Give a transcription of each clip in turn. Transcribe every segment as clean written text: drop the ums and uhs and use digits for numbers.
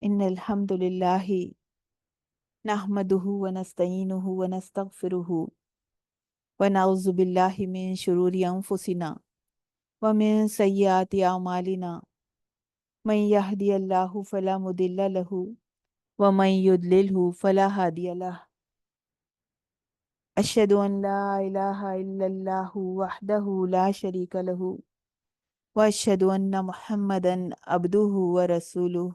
innal hamdulillahi nahmaduhu wa nasta'inuhu wa nastaghfiruhu wa na'udzu billahi min shururi anfusina wa min sayyiati a'malina man yahdihillahu fala mudilla lahu wa man yudlilhu fala hadiya lahu ashhadu an la ilaha illallahu wahdahu la sharika lahu wa ashhadu anna muhammadan abduhu wa rasuluhu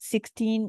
16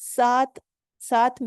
7 7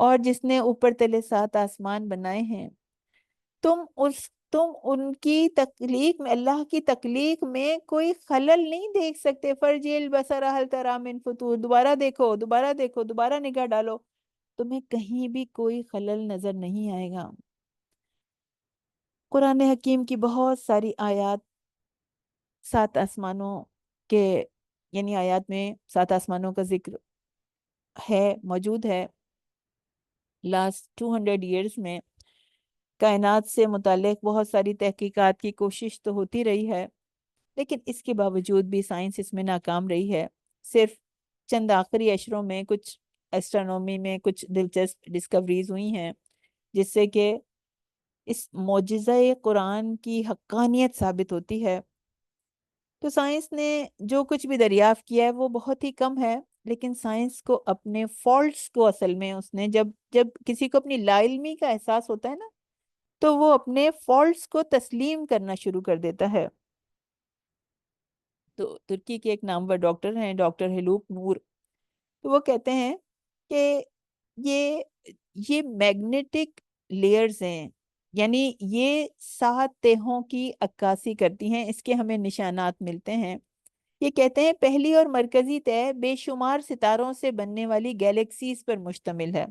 اور جس نے اوپر تلے 7 آسمان بنائے ہیں، تم ان کی تخلیق میں، اللہ کی تخلیق میں کوئی خلل نہیں دیکھ سکتے۔ فرجل بصر ہل تری من فطور، دوبارہ دیکھو، دوبارہ دیکھو، دوبارہ نگاہ ڈالو، تمہیں کہیں بھی کوئی خلل نظر نہیں آئے گا۔ قرآن حکیم کی بہت ساری آیات 7 آسمانوں کے، یعنی آیات میں 7 آسمانوں کا ذکر ہے، موجود ہے۔ لاسٹ 200 ایئرز میں کائنات سے متعلق بہت ساری تحقیقات کی کوشش تو ہوتی رہی ہے، لیکن اس کے باوجود بھی سائنس اس میں ناکام رہی ہے۔ صرف چند آخری اشروں میں کچھ ایسٹرونومی میں کچھ دلچسپ ڈسکوریز ہوئی ہیں، جس سے کہ اس معجزہ قرآن کی حقانیت ثابت ہوتی ہے۔ تو سائنس نے جو کچھ بھی دریافت کیا ہے وہ بہت ہی کم ہے، لیکن سائنس کو اپنے فالٹس کو، اصل میں اس نے جب کسی کو اپنی لا علمی کا احساس ہوتا ہے نا، تو وہ اپنے فالٹس کو تسلیم کرنا شروع کر دیتا ہے۔ تو ترکی کے ایک نامور ڈاکٹر ہیں، ڈاکٹر ہیلوپ نور، تو وہ کہتے ہیں کہ یہ میگنیٹک لیئرز ہیں، یعنی یہ 7 تہوں کی عکاسی کرتی ہیں، اس کے ہمیں نشانات ملتے ہیں۔ یہ کہتے ہیں پہلی اور مرکزی تہ بے شمار ستاروں سے بننے والی گیلیکسیز پر مشتمل ہے،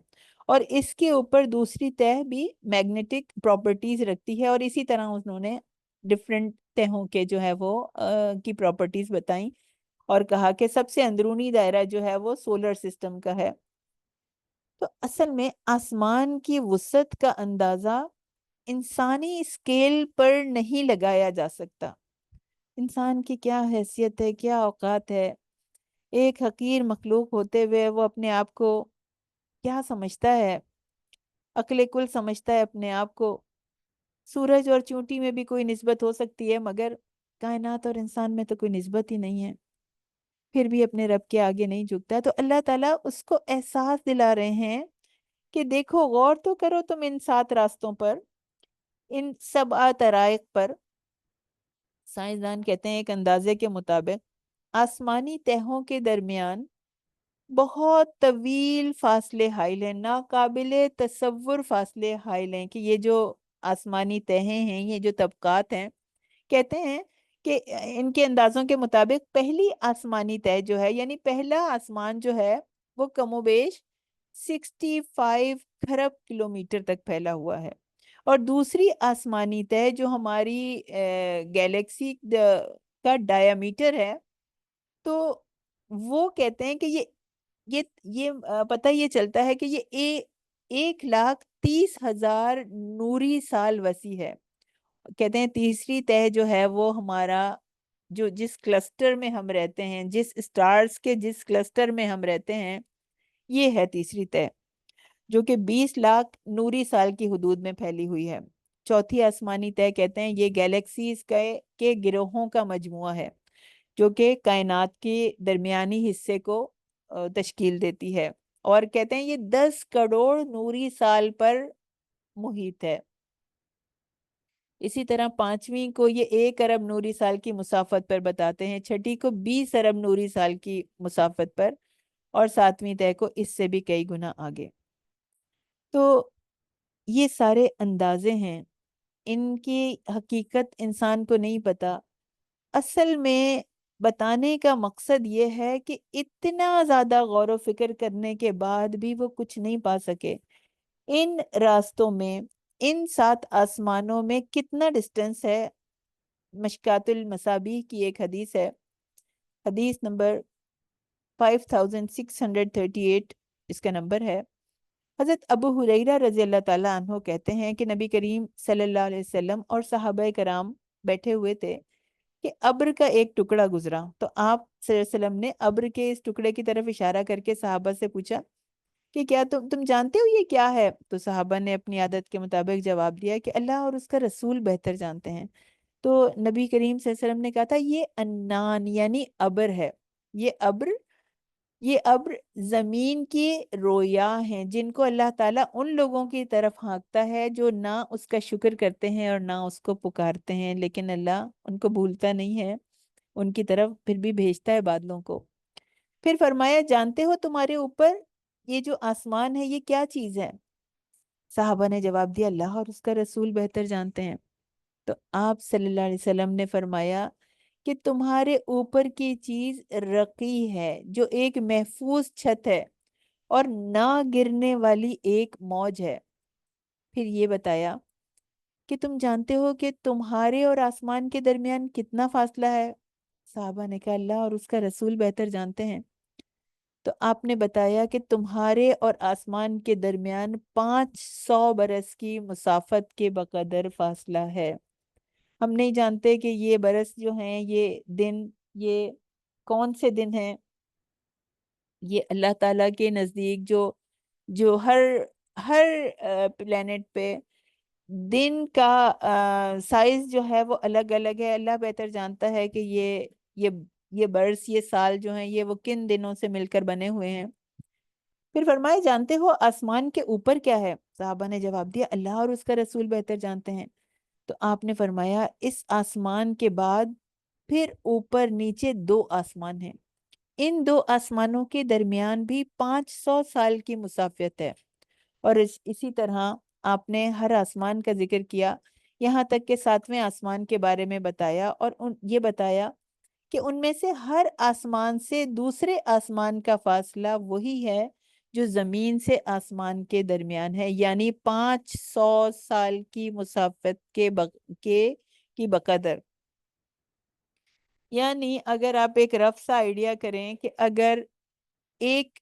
اور اس کے اوپر دوسری تہ بھی میگنیٹک پراپرٹیز رکھتی ہے، اور اسی طرح انہوں نے ڈفرینٹ تہوں کے جو ہے وہ کی پراپرٹیز بتائیں، اور کہا کہ سب سے اندرونی دائرہ جو ہے وہ سولر سسٹم کا ہے۔ تو اصل میں آسمان کی وسعت کا اندازہ انسانی اسکیل پر نہیں لگایا جا سکتا۔ انسان کی کیا حیثیت ہے، کیا اوقات ہے، ایک حقیر مخلوق ہوتے ہوئے وہ اپنے آپ کو کیا سمجھتا ہے، عقل کل سمجھتا ہے اپنے آپ کو۔ سورج اور چونٹی میں بھی کوئی نسبت ہو سکتی ہے، مگر کائنات اور انسان میں تو کوئی نسبت ہی نہیں ہے، پھر بھی اپنے رب کے آگے نہیں جھکتا۔ تو اللہ تعالیٰ اس کو احساس دلا رہے ہیں کہ دیکھو، غور تو کرو تم ان 7 راستوں پر، ان 7 طرائق پر۔ سائنسدان کہتے ہیں ایک اندازے کے مطابق آسمانی تہوں کے درمیان بہت طویل فاصلے حائل ہیں، ناقابل تصور فاصلے حائل ہیں، کہ یہ جو آسمانی تہیں ہیں، یہ جو طبقات ہیں، کہتے ہیں کہ ان کے اندازوں کے مطابق پہلی آسمانی تہ جو ہے، یعنی پہلا آسمان جو ہے، وہ کم و بیش 65 کھرب کلومیٹر تک پھیلا ہوا ہے، اور دوسری آسمانی تہ جو ہماری گیلیکسی کا ڈایامیٹر ہے، تو وہ کہتے ہیں کہ یہ پتہ یہ چلتا ہے کہ یہ 1,30,000 نوری سال وسیع ہے۔ کہتے ہیں تیسری تہ جو ہے وہ ہمارا، جس کلسٹر میں ہم رہتے ہیں، جس اسٹارز کے جس کلسٹر میں ہم رہتے ہیں، یہ ہے تیسری تہ، جو کہ 20 لاکھ نوری سال کی حدود میں پھیلی ہوئی ہے۔ چوتھی آسمانی تہ کہتے ہیں یہ گیلیکسیز کے گروہوں کا مجموعہ ہے، جو کہ کائنات کے درمیانی حصے کو تشکیل دیتی ہے، اور کہتے ہیں یہ 10 کروڑ نوری سال پر محیط ہے۔ اسی طرح 5ویں کو یہ 1 ارب نوری سال کی مسافت پر بتاتے ہیں، 6ٹھی کو 20 ارب نوری سال کی مسافت پر، اور 7ویں تہ کو اس سے بھی کئی گنا آگے۔ تو یہ سارے اندازے ہیں، ان کی حقیقت انسان کو نہیں پتا۔ اصل میں بتانے کا مقصد یہ ہے کہ اتنا زیادہ غور و فکر کرنے کے بعد بھی وہ کچھ نہیں پا سکے۔ ان راستوں میں، ان 7 آسمانوں میں کتنا ڈسٹنس ہے؟ مشکات المصابیح کی ایک حدیث ہے، حدیث نمبر 5638 اس کا نمبر ہے۔ حضرت ابو ہریرہ رضی اللہ تعالیٰ عنہ کہتے ہیں کہ نبی کریم صلی اللہ علیہ وسلم اور صحابہ کرام بیٹھے ہوئے تھے کہ ابر کا ایک ٹکڑا گزرا، تو آپ صلی اللہ علیہ وسلم نے ابر کے اس ٹکڑے کی طرف اشارہ کر کے صحابہ سے پوچھا کہ کیا تم جانتے ہو یہ کیا ہے؟ تو صحابہ نے اپنی عادت کے مطابق جواب دیا کہ اللہ اور اس کا رسول بہتر جانتے ہیں۔ تو نبی کریم صلی اللہ علیہ وسلم نے کہا تھا یہ انان یعنی ابر ہے، یہ ابر زمین کی رویاں ہیں، جن کو اللہ تعالیٰ ان لوگوں کی طرف ہانکتا ہے جو نہ اس کا شکر کرتے ہیں اور نہ اس کو پکارتے ہیں، لیکن اللہ ان کو بھولتا نہیں ہے، ان کی طرف پھر بھی بھیجتا ہے بادلوں کو۔ پھر فرمایا جانتے ہو تمہارے اوپر یہ جو آسمان ہے یہ کیا چیز ہے؟ صحابہ نے جواب دیا اللہ اور اس کا رسول بہتر جانتے ہیں۔ تو آپ صلی اللہ علیہ وسلم نے فرمایا کہ تمہارے اوپر کی چیز رقی ہے جو ایک محفوظ چھت ہے اور نہ گرنے والی ایک موج ہے۔ پھر یہ بتایا کہ تم جانتے ہو کہ تمہارے اور آسمان کے درمیان کتنا فاصلہ ہے؟ صحابہ نے کہا اللہ اور اس کا رسول بہتر جانتے ہیں۔ تو آپ نے بتایا کہ تمہارے اور آسمان کے درمیان 500 برس کی مسافت کے بقدر فاصلہ ہے۔ ہم نہیں جانتے کہ یہ برس جو ہیں یہ دن، یہ کون سے دن ہیں۔ یہ اللہ تعالیٰ کے نزدیک جو جو ہر ہر پلینٹ پہ دن کا سائز جو ہے وہ الگ الگ ہے۔ اللہ بہتر جانتا ہے کہ یہ یہ برس، یہ سال جو ہیں یہ وہ کن دنوں سے مل کر بنے ہوئے ہیں۔ پھر فرمائے جانتے ہو آسمان کے اوپر کیا ہے؟ صحابہ نے جواب دیا اللہ اور اس کا رسول بہتر جانتے ہیں۔ تو آپ نے فرمایا اس آسمان کے بعد پھر اوپر نیچے 2 آسمان ہیں، ان 2 آسمانوں کے درمیان بھی 500 سال کی مسافت ہے۔ اور اسی طرح آپ نے ہر آسمان کا ذکر کیا یہاں تک کہ 7ویں آسمان کے بارے میں بتایا، اور یہ بتایا کہ ان میں سے ہر آسمان سے دوسرے آسمان کا فاصلہ وہی ہے جو زمین سے آسمان کے درمیان ہے، یعنی 500 سال کی مسافت کی بقدر۔ یعنی اگر آپ ایک رف سا آئیڈیا کریں کہ اگر ایک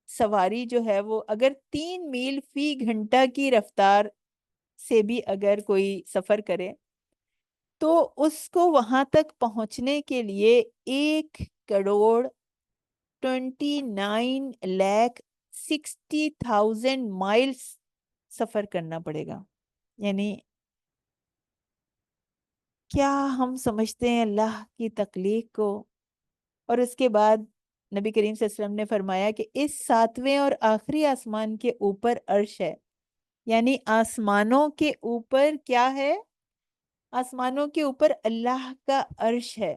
سواری جو ہے وہ اگر 3 میل فی گھنٹہ کی رفتار سے بھی اگر کوئی سفر کرے تو اس کو وہاں تک پہنچنے کے لیے 1,29,60,000 مائلز سفر کرنا پڑے گا۔ یعنی کیا ہم سمجھتے ہیں اللہ کی تخلیق کو؟ اور اس کے بعد نبی کریم صلی اللہ علیہ وسلم نے فرمایا کہ اس 7ویں اور آخری آسمان کے اوپر عرش ہے، یعنی آسمانوں کے اوپر کیا ہے؟ آسمانوں کے اوپر اللہ کا عرش ہے،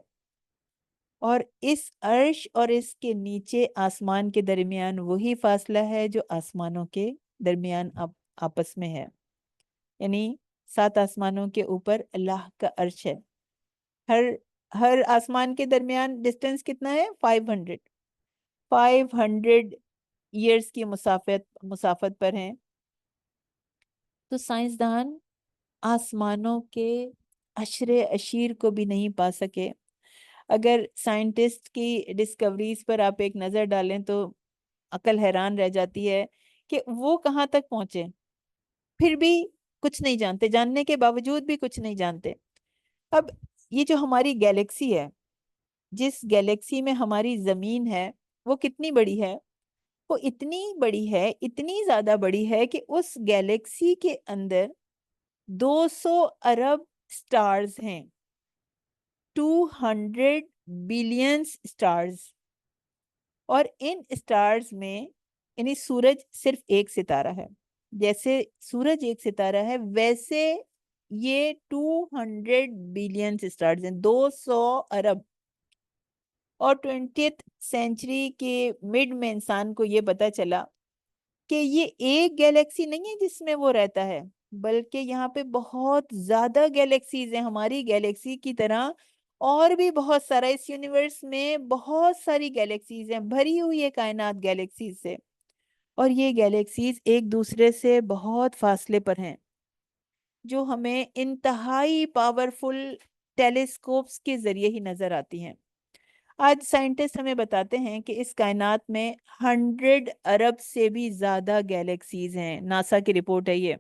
اور اس عرش اور اس کے نیچے آسمان کے درمیان وہی فاصلہ ہے جو آسمانوں کے درمیان آپس میں ہے، یعنی 7 آسمانوں کے اوپر اللہ کا عرش ہے۔ ہر آسمان کے درمیان ڈسٹینس کتنا ہے؟ 500 ایئرز کی مسافت پر ہیں۔ تو سائنسدان آسمانوں کے عشر اشیر کو بھی نہیں پا سکے۔ اگر سائنٹسٹ کی ڈسکوریز پر آپ ایک نظر ڈالیں تو عقل حیران رہ جاتی ہے کہ وہ کہاں تک پہنچے، پھر بھی کچھ نہیں جانتے، جاننے کے باوجود بھی کچھ نہیں جانتے۔ اب یہ جو ہماری گیلیکسی ہے، جس گیلیکسی میں ہماری زمین ہے، وہ کتنی بڑی ہے؟ وہ اتنی بڑی ہے، اتنی زیادہ بڑی ہے کہ اس گیلیکسی کے اندر 200 ارب سٹارز ہیں، 200 بلین سٹارز۔ اور ان سٹارز میں یعنی سورج صرف ایک ستارہ ہے، جیسے سورج ایک ستارہ ہے ویسے یہ 200 بلین سٹارز ہیں، 200 ارب۔ اور 20th سینچری کے مڈ میں انسان کو یہ پتا چلا کہ یہ ایک گیلیکسی نہیں ہے جس میں وہ رہتا ہے، بلکہ یہاں پہ بہت زیادہ گیلیکسیز ہیں ہماری گیلیکسی کی طرح، اور بھی بہت سارا اس یونیورس میں بہت ساری گیلیکسیز ہیں، بھری ہوئی ہے کائنات گیلیکسیز سے، اور یہ گیلیکسیز ایک دوسرے سے بہت فاصلے پر ہیں، جو ہمیں انتہائی پاورفل ٹیلیسکوپس کے ذریعے ہی نظر آتی ہیں۔ آج سائنٹسٹ ہمیں بتاتے ہیں کہ اس کائنات میں 100 ارب سے بھی زیادہ گیلیکسیز ہیں، ناسا کی رپورٹ ہے یہ۔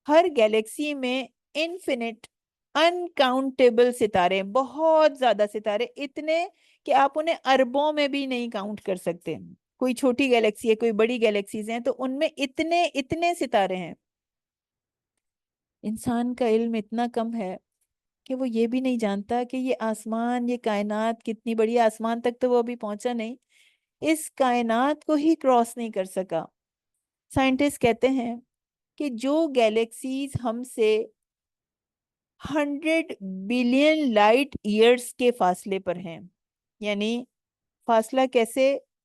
ہر گیلیکسی میں انفینٹ انکاؤنٹیبل ستارے، بہت زیادہ ستارے، اتنے کہ آپ انہیں اربوں میں بھی نہیں کاؤنٹ کر سکتے۔ کوئی چھوٹی گیلیکسی ہے، کوئی بڑی گیلیکسیز ہیں، تو ان میں اتنے ستارے ہیں۔ انسان کا علم اتنا کم ہے کہ وہ یہ بھی نہیں جانتا کہ یہ آسمان، یہ کائنات کتنی بڑی ہے۔ آسمان تک تو وہ ابھی پہنچا نہیں، اس کائنات کو ہی کراس نہیں کر سکا۔ سائنٹسٹ کہتے ہیں کہ جو گیلیکسیز ہم سے 100 بلین لائٹ ایئرز کے فاصلے پر ہیں، یعنی فاصلہ کیسے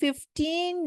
15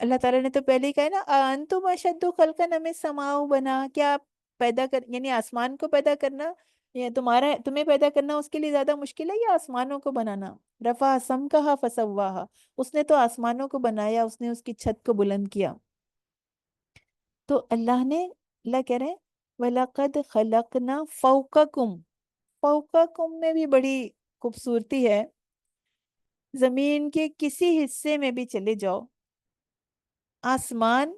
اللہ تعالیٰ نے تو پہلے ہی کہا ہے نا، انتم اشد خلقا ام السماء بنا، کیا آپ پیدا کر یعنی آسمان کو پیدا کرنا یا تمہیں پیدا کرنا اس کے لیے زیادہ مشکل ہے یا آسمانوں کو بنانا؟ رفع سمکہا فسواہا، اس نے تو آسمانوں کو بنایا، اس نے اس کی چھت کو بلند کیا۔ تو اللہ کہہ رہے ہیں وَلَقَدْ خَلَقْنَا فَوْقَكُمْ، فوقکم میں بھی بڑی خوبصورتی ہے۔ زمین کے کسی حصے میں بھی چلے جاؤ، آسمان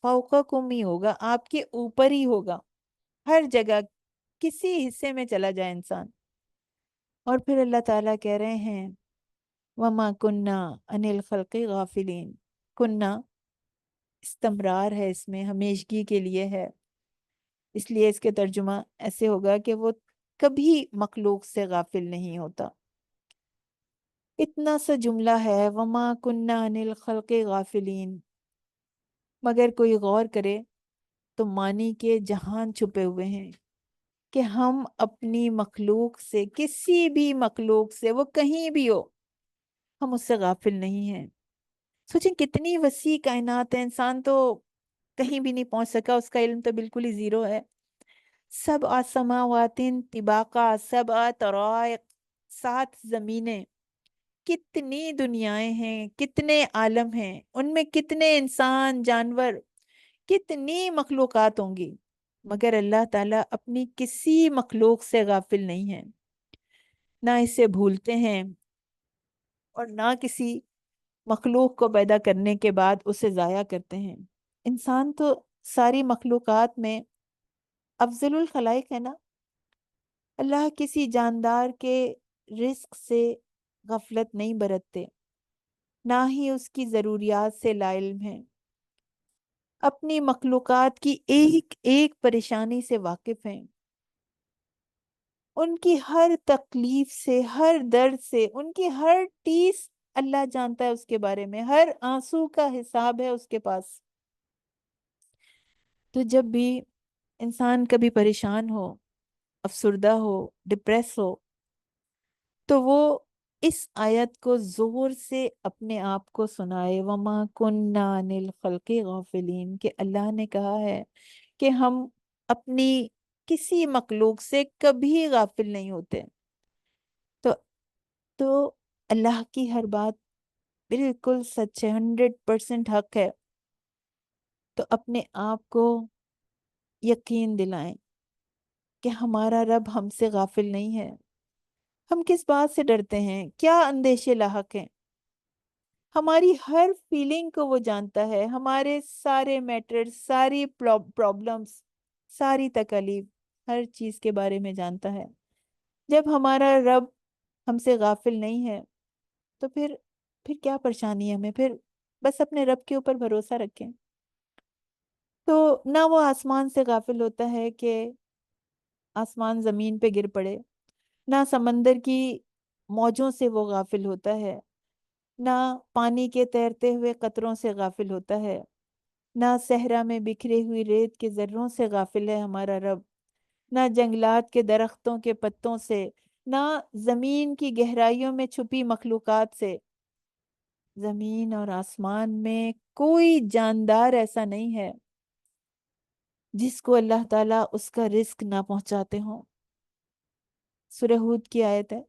فوقکم ہی ہوگا، آپ کے اوپر ہی ہوگا، ہر جگہ کسی حصے میں چلا جائے انسان۔ اور پھر اللہ تعالیٰ کہہ رہے ہیں وَمَا كُنَّا عَنِ الْخَلْقِ غَافِلِينَ، کنہ استمرار ہے، اس میں ہمیشگی کے لیے ہے، اس لیے اس کے ترجمہ ایسے ہوگا کہ وہ کبھی مخلوق سے غافل نہیں ہوتا۔ اتنا سا جملہ ہے وَمَا كُنَّا عَنِ الْخَلْقِ غَافِلِينَ، مگر کوئی غور کرے تو معنی کے جہان چھپے ہوئے ہیں کہ ہم اپنی مخلوق سے، کسی بھی مخلوق سے، وہ کہیں بھی ہو، ہم اس سے غافل نہیں ہیں۔ سوچیں کتنی وسیع کائنات ہے، انسان تو کہیں بھی نہیں پہنچ سکا، اس کا علم تو بالکل ہی زیرو ہے۔ سبع سماوات طباقا، سبع طرائق، 7 زمینیں، کتنی دنیایں ہیں، کتنے عالم ہیں، ان میں کتنے انسان، جانور، کتنی مخلوقات ہوں گی، مگر اللہ تعالیٰ اپنی کسی مخلوق سے غافل نہیں ہے، نہ اسے بھولتے ہیں اور نہ کسی مخلوق کو پیدا کرنے کے بعد اسے ضائع کرتے ہیں۔ انسان تو ساری مخلوقات میں افضل الخلائق ہے نا۔ اللہ کسی جاندار کے رزق سے غفلت نہیں برتتے، نہ ہی اس کی ضروریات سے لا علم ہیں، اپنی مخلوقات کی ایک ایک پریشانی سے واقف ہیں، ان کی ہر تکلیف سے، ہر درد سے، ان کی ہر ٹیس اللہ جانتا ہے، اس کے بارے میں ہر آنسو کا حساب ہے اس کے پاس۔ تو جب بھی انسان کبھی پریشان ہو، افسردہ ہو، ڈپریس ہو، تو وہ اس آیت کو زور سے اپنے آپ کو سنائے وَمَا كُنَّا عَنِ الْخَلْقِ غَافِلِينَ، کہ اللہ نے کہا ہے کہ ہم اپنی کسی مخلوق سے کبھی غافل نہیں ہوتے۔ تو تو اللہ کی ہر بات بالکل سچ ہے، 100% حق ہے۔ تو اپنے آپ کو یقین دلائیں کہ ہمارا رب ہم سے غافل نہیں ہے۔ ہم کس بات سے ڈرتے ہیں؟ کیا اندیشے لاحق ہیں؟ ہماری ہر فیلنگ کو وہ جانتا ہے، ہمارے سارے میٹرز، ساری پرابلمز، ساری تکالیف، ہر چیز کے بارے میں جانتا ہے۔ جب ہمارا رب ہم سے غافل نہیں ہے تو پھر کیا پریشانی ہے ہمیں؟ پھر بس اپنے رب کے اوپر بھروسہ رکھیں۔ تو نہ وہ آسمان سے غافل ہوتا ہے کہ آسمان زمین پہ گر پڑے، نہ سمندر کی موجوں سے وہ غافل ہوتا ہے، نہ پانی کے تیرتے ہوئے قطروں سے غافل ہوتا ہے، نہ صحرا میں بکھری ہوئی ریت کے ذروں سے غافل ہے ہمارا رب، نہ جنگلات کے درختوں کے پتوں سے، نہ زمین کی گہرائیوں میں چھپی مخلوقات سے۔ زمین اور آسمان میں کوئی جاندار ایسا نہیں ہے جس کو اللہ تعالیٰ اس کا رزق نہ پہنچاتے ہوں۔ سورہ ہود کی آیت ہے،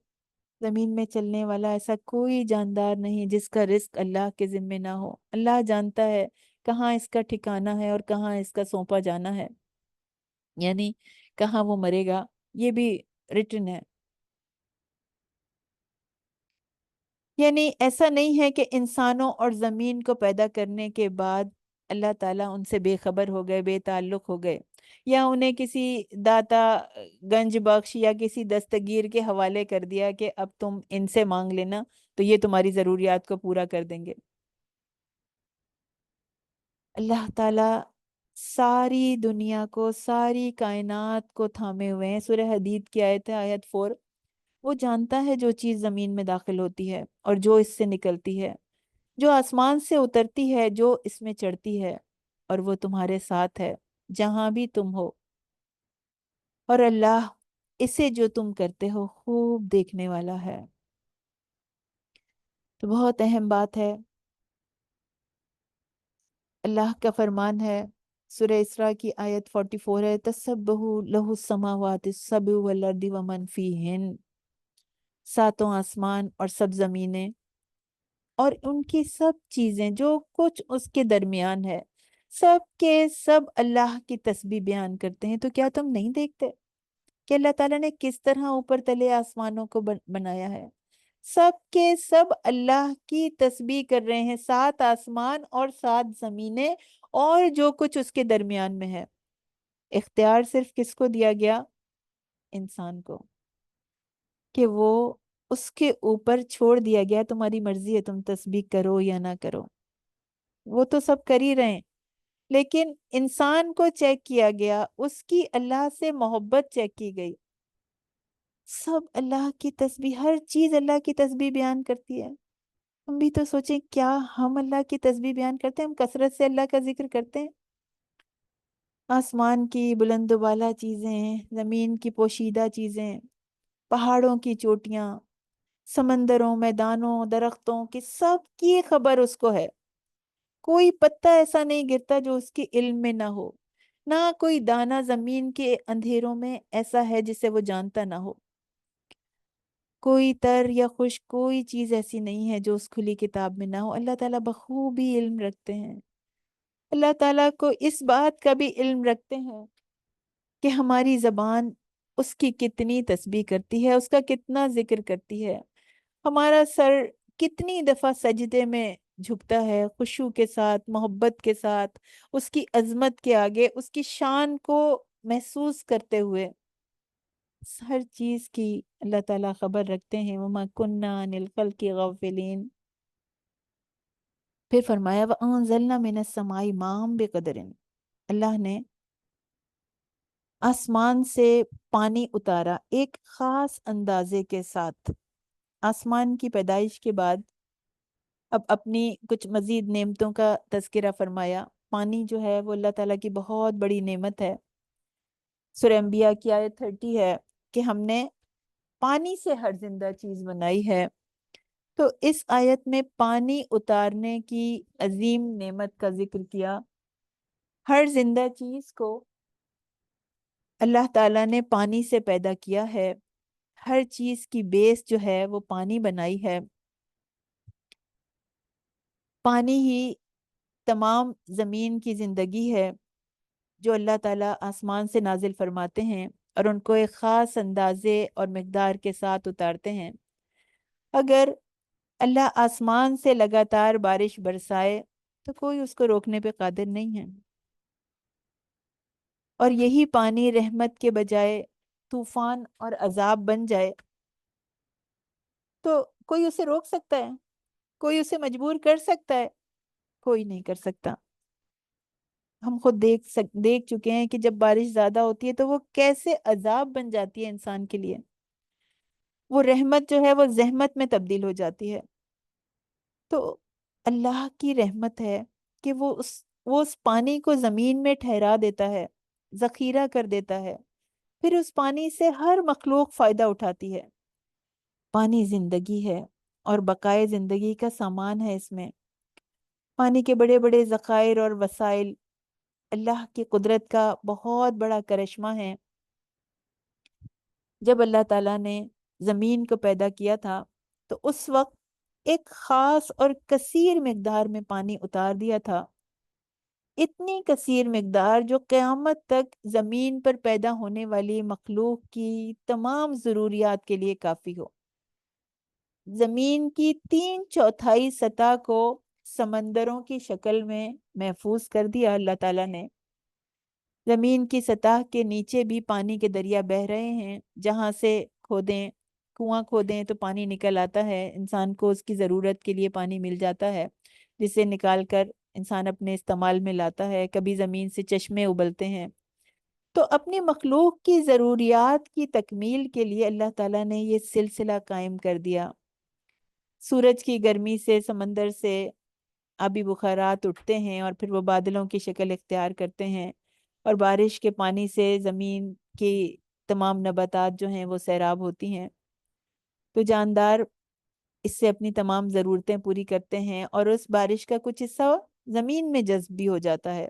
زمین میں چلنے والا ایسا کوئی جاندار نہیں جس کا رزق اللہ کے ذمے نہ ہو۔ اللہ جانتا ہے کہاں اس کا ٹھکانہ ہے اور کہاں اس کا سونپا جانا ہے، یعنی کہاں وہ مرے گا، یہ بھی ریٹن ہے۔ یعنی ایسا نہیں ہے کہ انسانوں اور زمین کو پیدا کرنے کے بعد اللہ تعالیٰ ان سے بے خبر ہو گئے، بے تعلق ہو گئے، یا انہیں کسی داتا گنج بخش یا کسی دستگیر کے حوالے کر دیا کہ اب تم ان سے مانگ لینا تو یہ تمہاری ضروریات کو پورا کر دیں گے۔ اللہ تعالیٰ ساری دنیا کو، ساری کائنات کو تھامے ہوئے ہیں۔ سورہ حدید کی آیت ہے، آیت 4، وہ جانتا ہے جو چیز زمین میں داخل ہوتی ہے اور جو اس سے نکلتی ہے، جو آسمان سے اترتی ہے، جو اس میں چڑھتی ہے، اور وہ تمہارے ساتھ ہے جہاں بھی تم ہو، اور اللہ اسے جو تم کرتے ہو خوب دیکھنے والا ہے۔ تو بہت اہم بات ہے اللہ کا فرمان ہے، سورہ اسراء کی آیت 44 ہے، تسبح لہ السماوات السبع والارض ومن فیہن، ساتوں آسمان اور سب زمینیں اور ان کی سب چیزیں جو کچھ اس کے درمیان ہے، سب کے سب اللہ کی تسبیح بیان کرتے ہیں۔ تو کیا تم نہیں دیکھتے کہ اللہ تعالیٰ نے کس طرح اوپر تلے آسمانوں کو بنایا ہے؟ سب کے سب اللہ کی تسبیح کر رہے ہیں، 7 آسمان اور 7 زمینیں اور جو کچھ اس کے درمیان میں ہے۔ اختیار صرف کس کو دیا گیا؟ انسان کو، کہ وہ اس کے اوپر چھوڑ دیا گیا، تمہاری مرضی ہے تم تسبیح کرو یا نہ کرو۔ وہ تو سب کر ہی رہے ہیں، لیکن انسان کو چیک کیا گیا، اس کی اللہ سے محبت چیک کی گئی۔ سب اللہ کی تسبیح، ہر چیز اللہ کی تسبیح بیان کرتی ہے۔ ہم بھی تو سوچیں، کیا ہم اللہ کی تسبیح بیان کرتے ہیں؟ ہم کثرت سے اللہ کا ذکر کرتے ہیں؟ آسمان کی بلند و بالا چیزیں، زمین کی پوشیدہ چیزیں، پہاڑوں کی چوٹیاں، سمندروں، میدانوں، درختوں کی سب کی خبر اس کو ہے۔ کوئی پتا ایسا نہیں گرتا جو اس کے علم میں نہ ہو، نہ کوئی دانہ زمین کے اندھیروں میں ایسا ہے جسے وہ جانتا نہ ہو۔ کوئی تر یا خشک کوئی چیز ایسی نہیں ہے جو اس کھلی کتاب میں نہ ہو۔ اللہ تعالیٰ بخوبی علم رکھتے ہیں۔ اللہ تعالیٰ کو اس بات کا بھی علم رکھتے ہیں کہ ہماری زبان اس کی کتنی تسبیح کرتی ہے، اس کا کتنا ذکر کرتی ہے، ہمارا سر کتنی دفعہ سجدے میں جھکتا ہے خشوع کے ساتھ، محبت کے ساتھ، اس کی عظمت کے آگے، اس کی شان کو محسوس کرتے ہوئے۔ ہر چیز کی اللہ تعالیٰ خبر رکھتے ہیں۔ وَمَا كُنَّا عَنِ الْخَلْقِ غَافِلِينَ۔ پھر فرمایا وَأَنزَلْنَا مِنَ السَّمَاءِ مَاءً بِقَدَرٍ، اللہ نے آسمان سے پانی اتارا ایک خاص اندازے کے ساتھ۔ آسمان کی پیدائش کے بعد اب اپنی کچھ مزید نعمتوں کا تذکرہ فرمایا۔ پانی جو ہے وہ اللہ تعالیٰ کی بہت بڑی نعمت ہے۔ سورہ انبیاء کی آیت 30 ہے کہ ہم نے پانی سے ہر زندہ چیز بنائی ہے۔ تو اس آیت میں پانی اتارنے کی عظیم نعمت کا ذکر کیا۔ ہر زندہ چیز کو اللہ تعالیٰ نے پانی سے پیدا کیا ہے۔ ہر چیز کی بیس جو ہے وہ پانی بنائی ہے۔ پانی ہی تمام زمین کی زندگی ہے جو اللہ تعالیٰ آسمان سے نازل فرماتے ہیں اور ان کو ایک خاص اندازے اور مقدار کے ساتھ اتارتے ہیں۔ اگر اللہ آسمان سے لگاتار بارش برسائے تو کوئی اس کو روکنے پہ قادر نہیں ہے، اور یہی پانی رحمت کے بجائے طوفان اور عذاب بن جائے تو کوئی اسے روک سکتا ہے؟ کوئی اسے مجبور کر سکتا ہے؟ کوئی نہیں کر سکتا۔ ہم خود دیکھ چکے ہیں کہ جب بارش زیادہ ہوتی ہے تو وہ کیسے عذاب بن جاتی ہے انسان کے لیے۔ وہ رحمت جو ہے وہ زحمت میں تبدیل ہو جاتی ہے۔ تو اللہ کی رحمت ہے کہ وہ اس پانی کو زمین میں ٹھہرا دیتا ہے، ذخیرہ کر دیتا ہے، پھر اس پانی سے ہر مخلوق فائدہ اٹھاتی ہے۔ پانی زندگی ہے اور بقائے زندگی کا سامان ہے۔ اس میں پانی کے بڑے بڑے ذخائر اور وسائل اللہ کی قدرت کا بہت بڑا کرشمہ ہے۔ جب اللہ تعالیٰ نے زمین کو پیدا کیا تھا تو اس وقت ایک خاص اور کثیر مقدار میں پانی اتار دیا تھا، اتنی کثیر مقدار جو قیامت تک زمین پر پیدا ہونے والی مخلوق کی تمام ضروریات کے لیے کافی ہو۔ زمین کی 3/4 سطح کو سمندروں کی شکل میں محفوظ کر دیا اللہ تعالیٰ نے۔ زمین کی سطح کے نیچے بھی پانی کے دریا بہہ رہے ہیں، جہاں سے کھودیں، کنواں کھودیں تو پانی نکل آتا ہے، انسان کو اس کی ضرورت کے لیے پانی مل جاتا ہے، جسے نکال کر انسان اپنے استعمال میں لاتا ہے۔ کبھی زمین سے چشمے ابلتے ہیں۔ تو اپنی مخلوق کی ضروریات کی تکمیل کے لیے اللہ تعالیٰ نے یہ سلسلہ قائم کر دیا۔ سورج کی گرمی سے سمندر سے آبی بخارات اٹھتے ہیں اور پھر وہ بادلوں کی شکل اختیار کرتے ہیں، اور بارش کے پانی سے زمین کی تمام نباتات جو ہیں وہ سیراب ہوتی ہیں۔ تو جاندار اس سے اپنی تمام ضرورتیں پوری کرتے ہیں، اور اس بارش کا کچھ حصہ زمین میں جذب بھی ہو جاتا ہے،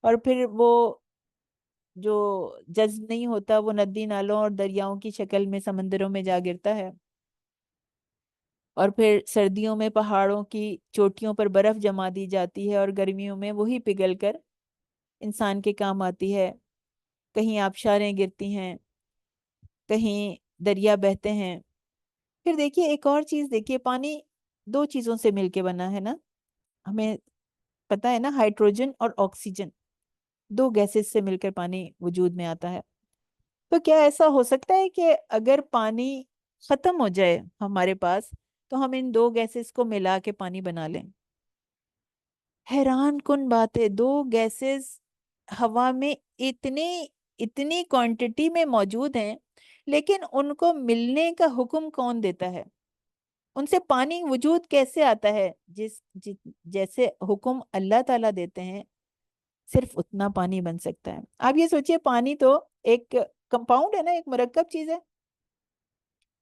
اور پھر وہ جو جذب نہیں ہوتا وہ ندی نالوں اور دریاؤں کی شکل میں سمندروں میں جا گرتا ہے، اور پھر سردیوں میں پہاڑوں کی چوٹیوں پر برف جما دی جاتی ہے، اور گرمیوں میں وہی پگھل کر انسان کے کام آتی ہے۔ کہیں آبشاریں گرتی ہیں، کہیں دریا بہتے ہیں۔ پھر دیکھیے ایک اور چیز، دیکھیے پانی دو چیزوں سے مل کے بنا ہے نا، ہمیں پتہ ہے نا، ہائیڈروجن اور آکسیجن، دو گیسز سے مل کر پانی وجود میں آتا ہے۔ تو کیا ایسا ہو سکتا ہے کہ اگر پانی ختم ہو جائے ہمارے پاس تو ہم ان دو گیسز کو ملا کے پانی بنا لیں؟ حیران کن بات ہے، دو گیسز ہوا میں اتنی اتنی کوانٹٹی میں موجود ہیں، لیکن ان کو ملنے کا حکم کون دیتا ہے؟ ان سے پانی وجود کیسے آتا ہے؟ جیسے حکم اللہ تعالیٰ دیتے ہیں، صرف اتنا پانی بن سکتا ہے۔ آپ یہ سوچئے، پانی تو ایک کمپاؤنڈ ہے نا، ایک مرکب چیز ہے،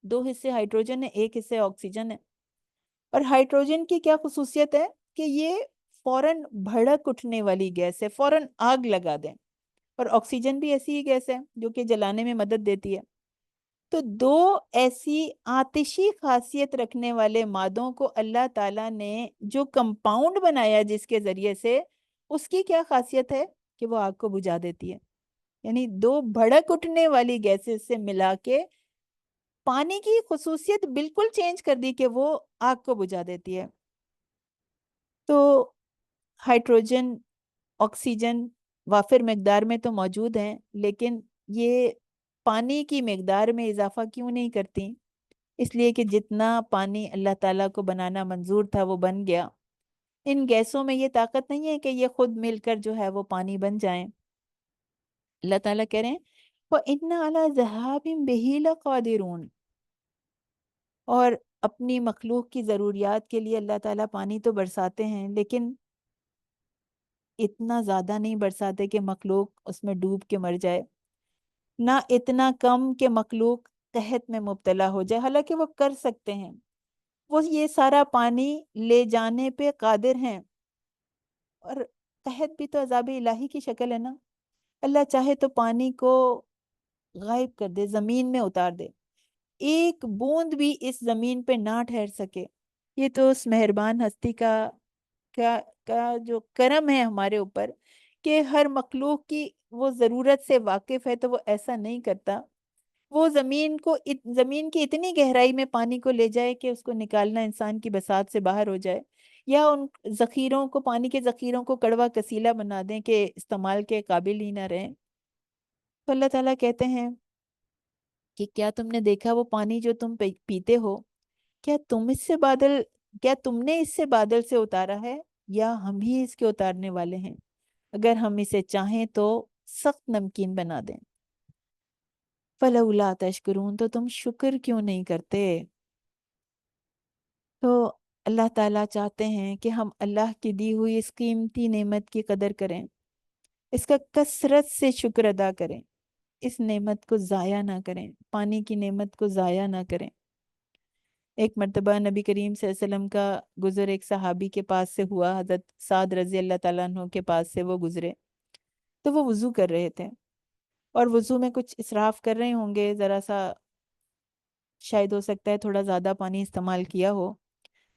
دو حصے ہائیڈروجن ہے، ایک حصے آکسیجن ہے۔ اور ہائیڈروجن کی کیا خصوصیت ہے کہ یہ فوراً بھڑک اٹھنے والی گیس ہے، فوراً آگ لگا دیں، اور آکسیجن بھی ایسی ہی گیس ہے جو کہ جلانے میں مدد دیتی ہے۔ تو دو ایسی آتشی خاصیت رکھنے والے مادوں کو اللہ تعالیٰ نے جو کمپاؤنڈ بنایا جس کے ذریعے سے، اس کی کیا خاصیت ہے کہ وہ آگ کو بجھا دیتی ہے؟ یعنی دو بھڑک اٹھنے والی گیسز سے ملا کے پانی کی خصوصیت بالکل چینج کر دی کہ وہ آگ کو بجھا دیتی ہے۔ تو ہائیڈروجن، آکسیجن وافر مقدار میں تو موجود ہیں، لیکن یہ پانی کی مقدار میں اضافہ کیوں نہیں کرتی؟ اس لیے کہ جتنا پانی اللہ تعالیٰ کو بنانا منظور تھا وہ بن گیا۔ ان گیسوں میں یہ طاقت نہیں ہے کہ یہ خود مل کر جو ہے وہ پانی بن جائیں۔ اللہ تعالیٰ کہہ رہے ہیں وَإِنَّ عَلَى ذَهَابٍ بِهِ لَقَادِرُونَ، اور اپنی مخلوق کی ضروریات کے لیے اللہ تعالیٰ پانی تو برساتے ہیں، لیکن اتنا زیادہ نہیں برساتے کہ مخلوق اس میں ڈوب کے مر جائے، نہ اتنا کم کہ مخلوق قحط میں مبتلا ہو جائے، حالانکہ وہ کر سکتے ہیں، وہ یہ سارا پانی لے جانے پہ قادر ہیں۔ اور قحط بھی تو عذاب الہی کی شکل ہے نا، اللہ چاہے تو پانی کو غائب کر دے، زمین میں اتار دے، ایک بوند بھی اس زمین پہ نہ ٹھہر سکے۔ یہ تو اس مہربان ہستی کا جو کرم ہے ہمارے اوپر، کہ ہر مخلوق کی وہ ضرورت سے واقف ہے، تو وہ ایسا نہیں کرتا، وہ زمین کی اتنی گہرائی میں پانی کو لے جائے کہ اس کو نکالنا انسان کی بساط سے باہر ہو جائے، یا ان ذخیروں کو، پانی کے ذخیروں کو کڑوا کسیلا بنا دیں کہ استعمال کے قابل ہی نہ رہیں۔ تو اللہ تعالیٰ کہتے ہیں کہ کیا تم نے دیکھا وہ پانی جو تم پیتے ہو، کیا تم نے اس سے بادل سے اتارا ہے، یا ہم ہی اس کے اتارنے والے ہیں؟ اگر ہم اسے چاہیں تو سخت نمکین بنا دیں۔ فَلَوْلَا تَشْكُرُونَ، تو تم شکر کیوں نہیں کرتے؟ تو اللہ تعالیٰ چاہتے ہیں کہ ہم اللہ کی دی ہوئی اس قیمتی نعمت کی قدر کریں، اس کا کثرت سے شکر ادا کریں، اس نعمت کو ضائع نہ کریں، پانی کی نعمت کو ضائع نہ کریں۔ ایک مرتبہ نبی کریم صلی اللہ علیہ وسلم کا گزر ایک صحابی کے پاس سے ہوا، حضرت سعد رضی اللہ تعالیٰ عنہ کے پاس سے وہ گزرے، تو وہ وضو کر رہے تھے، اور وضو میں کچھ اسراف کر رہے ہوں گے، ذرا سا شاید ہو سکتا ہے تھوڑا زیادہ پانی استعمال کیا ہو۔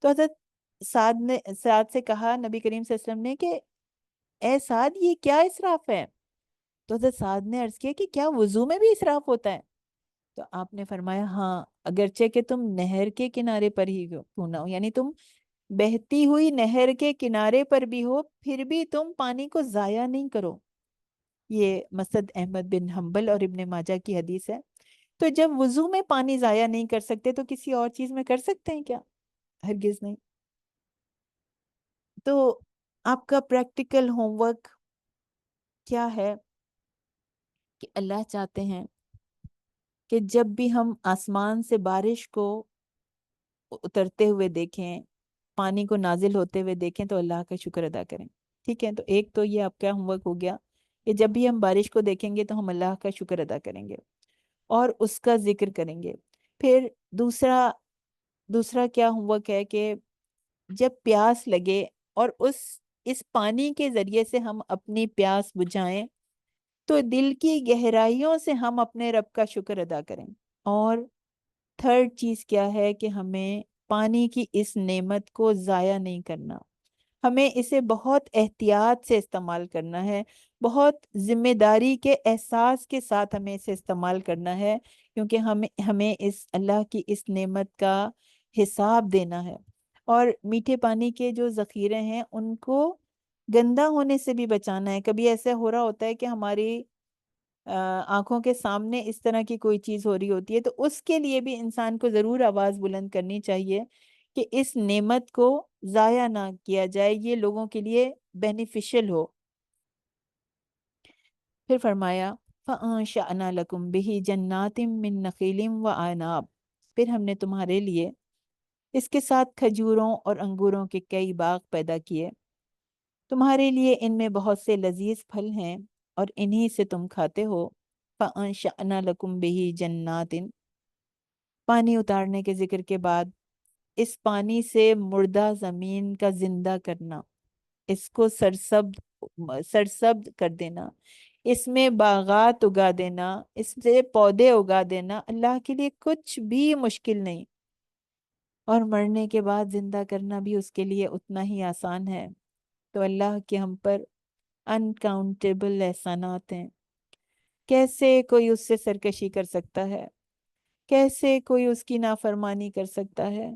تو حضرت سعد سے کہا نبی کریم صلی اللہ علیہ وسلم نے کہ اے سعد، یہ کیا اسراف ہے؟ تو حضرت سعد نے عرض کیا کہ کیا وضو میں بھی اسراف ہوتا ہے؟ تو آپ نے فرمایا ہاں، اگرچہ کہ تم نہر کے کنارے پر ہی کیوں نہ ہو، یعنی تم بہتی ہوئی نہر کے کنارے پر بھی ہو، پھر بھی تم پانی کو ضائع نہیں کرو۔ یہ مسند احمد بن حنبل اور ابن ماجہ کی حدیث ہے۔ تو جب وضو میں پانی ضائع نہیں کر سکتے تو کسی اور چیز میں کر سکتے ہیں کیا؟ ہرگز نہیں۔ تو آپ کا پریکٹیکل ہوم ورک کیا ہے کہ اللہ چاہتے ہیں کہ جب بھی ہم آسمان سے بارش کو اترتے ہوئے دیکھیں، پانی کو نازل ہوتے ہوئے دیکھیں، تو اللہ کا شکر ادا کریں۔ ٹھیک ہے، تو ایک تو یہ آپ کا ہوم ورک ہو گیا کہ جب بھی ہم بارش کو دیکھیں گے تو ہم اللہ کا شکر ادا کریں گے اور اس کا ذکر کریں گے۔ پھر دوسرا کیا ہوم ورک ہے کہ جب پیاس لگے اور اس اس پانی کے ذریعے سے ہم اپنی پیاس بجھائیں تو دل کی گہرائیوں سے ہم اپنے رب کا شکر ادا کریں۔ اور تھرڈ چیز کیا ہے کہ ہمیں پانی کی اس نعمت کو ضائع نہیں کرنا، ہمیں اسے بہت احتیاط سے استعمال کرنا ہے، بہت ذمہ داری کے احساس کے ساتھ ہمیں اسے استعمال کرنا ہے، کیونکہ ہمیں اس اللہ کی اس نعمت کا حساب دینا ہے۔ اور میٹھے پانی کے جو ذخیرے ہیں ان کو گندا ہونے سے بھی بچانا ہے۔ کبھی ایسا ہو رہا ہوتا ہے کہ ہماری آنکھوں کے سامنے اس طرح کی کوئی چیز ہو رہی ہوتی ہے، تو اس کے لیے بھی انسان کو ضرور آواز بلند کرنی چاہیے کہ اس نعمت کو ضائع نہ کیا جائے، یہ لوگوں کے لیے بینیفیشل ہو۔ پھر فرمایا فَأَنشَأْنَا لَكُمْ بِهِ جَنَّاتٍ مِّن نَخِيلٍ وَأَعْنَابٍ، پھر ہم نے تمہارے لیے اس کے ساتھ کھجوروں اور انگوروں کے کئی باغ پیدا کیے، تمہارے لیے ان میں بہت سے لذیذ پھل ہیں اور انہی سے تم کھاتے ہو۔ فَأَنشَأْنَا لَكُمْ بِهِ جَنَّاتٍ، پانی اتارنے کے ذکر کے بعد اس پانی سے مردہ زمین کا زندہ کرنا، اس کو سرسبز کر دینا، اس میں باغات اگا دینا، اس سے پودے اگا دینا اللہ کے لیے کچھ بھی مشکل نہیں، اور مرنے کے بعد زندہ کرنا بھی اس کے لیے اتنا ہی آسان ہے۔ تو اللہ کے ہم پر انکاؤنٹیبل احسانات ہیں، کیسے کوئی اس سے سرکشی کر سکتا ہے، کیسے کوئی اس کی نافرمانی کر سکتا ہے،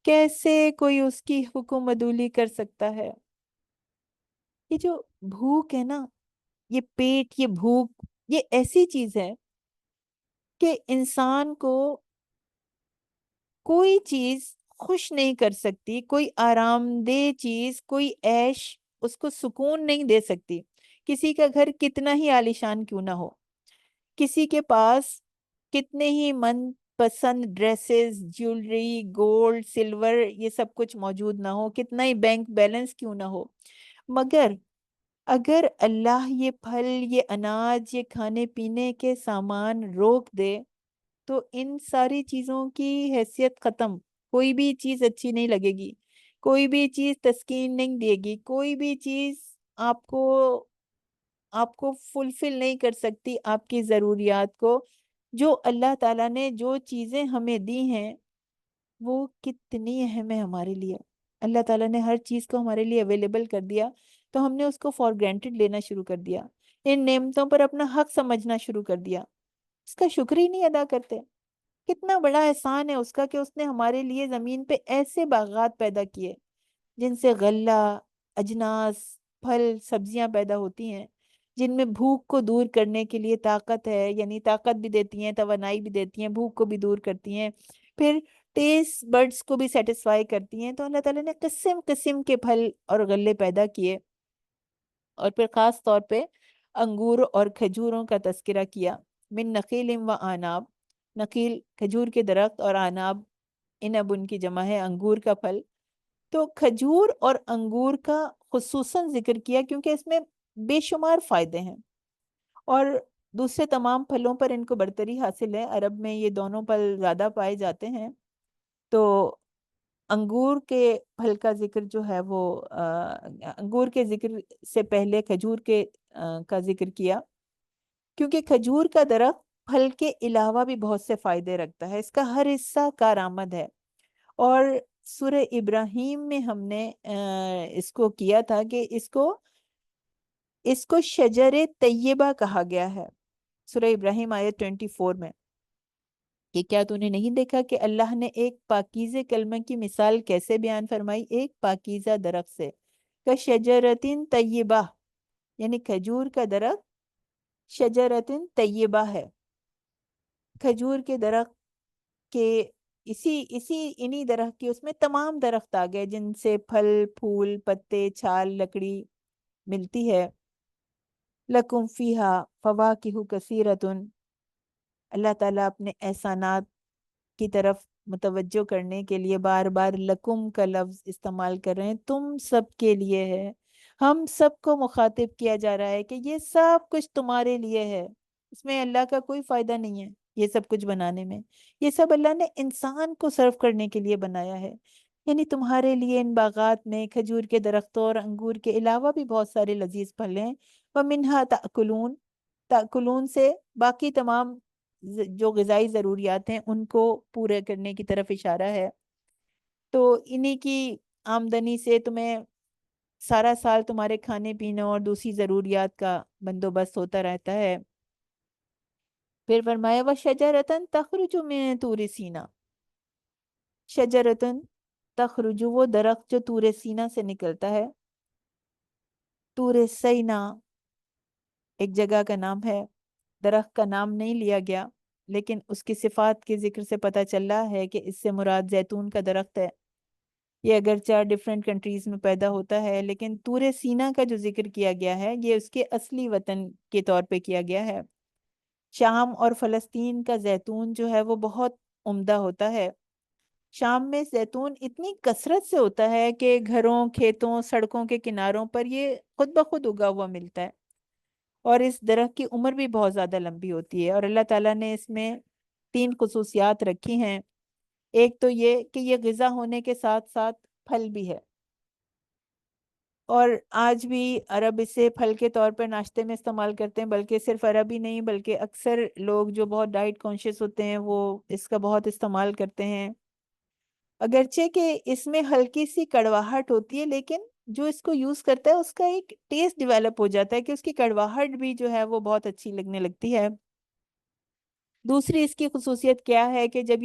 کیسے کوئی اس کی حکم عدولی کر سکتا ہے۔ یہ جو بھوک ہے نا، یہ پیٹ، یہ بھوک، یہ ایسی چیز ہے کہ انسان کو کوئی چیز خوش نہیں کر سکتی، کوئی آرام دہ چیز، کوئی عیش اس کو سکون نہیں دے سکتی، کسی کا گھر کتنا ہی عالیشان کیوں نہ ہو، کسی کے پاس کتنے ہی من پسند ڈریسز، جیولری، گولڈ، سلور، یہ سب کچھ موجود نہ ہو، کتنا ہی بینک بیلنس کیوں نہ ہو، مگر اگر اللہ یہ پھل، یہ اناج، یہ کھانے پینے کے سامان روک دے تو ان ساری چیزوں کی حیثیت ختم، کوئی بھی چیز اچھی نہیں لگے گی، کوئی بھی چیز تسکین نہیں دے گی، کوئی بھی چیز آپ کو فلفل نہیں کر سکتی آپ کی ضروریات کو۔ جو اللہ تعالیٰ نے جو چیزیں ہمیں دی ہیں وہ کتنی اہم ہے ہمارے لیے، اللہ تعالیٰ نے ہر چیز کو ہمارے لیے اویلیبل کر دیا، تو ہم نے اس کو فار گرانٹیڈ لینا شروع کر دیا، ان نعمتوں پر اپنا حق سمجھنا شروع کر دیا، اس کا شکر ہی نہیں ادا کرتے۔ کتنا بڑا احسان ہے اس کا کہ اس نے ہمارے لیے زمین پہ ایسے باغات پیدا کیے جن سے غلہ، اجناس، پھل، سبزیاں پیدا ہوتی ہیں، جن میں بھوک کو دور کرنے کے لیے طاقت ہے، یعنی طاقت بھی دیتی ہیں، توانائی بھی دیتی ہیں، بھوک کو بھی دور کرتی ہیں، پھر ٹیسٹ برڈز کو بھی سیٹسفائی کرتی ہیں۔ تو اللہ تعالیٰ نے قسم قسم کے پھل اور غلے پیدا کیے، اور پھر خاص طور پہ انگور اور کھجوروں کا تذکرہ کیا۔ من نخیل و آناب، نخیل کھجور کے درخت، اور آناب عنب ان کی جمع ہے، انگور کا پھل۔ تو کھجور اور انگور کا خصوصاً ذکر کیا کیونکہ اس میں بے شمار فائدے ہیں، اور دوسرے تمام پھلوں پر ان کو برتری حاصل ہے، عرب میں یہ دونوں پھل زیادہ پائے جاتے ہیں۔ تو انگور کے پھل کا ذکر جو ہے وہ انگور کے ذکر سے پہلے کھجور کے کا ذکر کیا، کیونکہ کھجور کا درخت پھل کے علاوہ بھی بہت سے فائدے رکھتا ہے، اس کا ہر حصہ کارآمد ہے۔ اور سورہ ابراہیم میں ہم نے اس کو کیا تھا کہ اس کو شجر طیبہ کہا گیا ہے، سورہ ابراہیم آیت 24 میں، کہ کیا تو نے نہیں دیکھا کہ اللہ نے ایک پاکیزے کلمہ کی مثال کیسے بیان فرمائی، ایک پاکیزہ درخت سے، کشجرۃ طیبہ، یعنی کھجور کا درخت شجرۃ طیبہ ہے، کھجور کے درخت کے انہی درخت کی اس میں تمام درخت آ گئے جن سے پھل، پھول، پتے، چھال، لکڑی ملتی ہے۔ لکم فیہا فواکہ کثیرۃ، اللہ تعالیٰ اپنے احسانات کی طرف متوجہ کرنے کے لیے بار بار لکم کا لفظ استعمال کر رہے ہیں، تم سب کے لیے ہے، ہم سب کو مخاطب کیا جا رہا ہے کہ یہ سب کچھ تمہارے لیے ہے، اس میں اللہ کا کوئی فائدہ نہیں ہے، یہ سب کچھ بنانے میں، یہ سب اللہ نے انسان کو سرو کرنے کے لیے بنایا ہے، یعنی تمہارے لیے ان باغات میں کھجور کے درختوں اور انگور کے علاوہ بھی بہت سارے لذیذ پھل ہیں۔ وَمِنْهَا تَأْكُلُونَ، تأکلون سے باقی تمام جو غذائی ضروریات ہیں ان کو پورے کرنے کی طرف اشارہ ہے۔ تو انہی کی آمدنی سے تمہیں سارا سال تمہارے کھانے پینے اور دوسری ضروریات کا بندوبست ہوتا رہتا ہے۔ پھر فرمایا وَشَجَرَةً تَخْرُجُ مِن طُورِ سینا، شجرتن تخرج، وہ درخت جو طور سینا سے نکلتا ہے۔ طور سینا ایک جگہ کا نام ہے، درخت کا نام نہیں لیا گیا، لیکن اس کی صفات کے ذکر سے پتہ چل رہا ہے کہ اس سے مراد زیتون کا درخت ہے۔ یہ اگرچہ ڈیفرنٹ کنٹریز میں پیدا ہوتا ہے، لیکن طور سینا کا جو ذکر کیا گیا ہے یہ اس کے اصلی وطن کے طور پہ کیا گیا ہے۔ شام اور فلسطین کا زیتون جو ہے وہ بہت عمدہ ہوتا ہے۔ شام میں زیتون اتنی کثرت سے ہوتا ہے کہ گھروں، کھیتوں، سڑکوں کے کناروں پر یہ خود بخود اگا ہوا ملتا ہے، اور اس درخت کی عمر بھی بہت زیادہ لمبی ہوتی ہے۔ اور اللہ تعالیٰ نے اس میں 3 خصوصیات رکھی ہیں۔ ایک تو یہ کہ یہ غذا ہونے کے ساتھ ساتھ پھل بھی ہے، اور آج بھی عرب اسے پھل کے طور پر ناشتے میں استعمال کرتے ہیں، بلکہ صرف عرب ہی نہیں بلکہ اکثر لوگ جو بہت ڈائٹ کانشیس ہوتے ہیں وہ اس کا بہت استعمال کرتے ہیں۔ اگرچہ کہ اس میں ہلکی سی کڑواہٹ ہوتی ہے، لیکن جو اس کو یوز کرتا ہے اس کا ایک ٹیسٹ ڈیولپ ہو جاتا ہے کہ اس کی کڑواہٹ بھی جو ہے وہ بہت اچھی لگنے لگتی ہے۔ دوسری اس کی خصوصیت کیا ہے کہ جب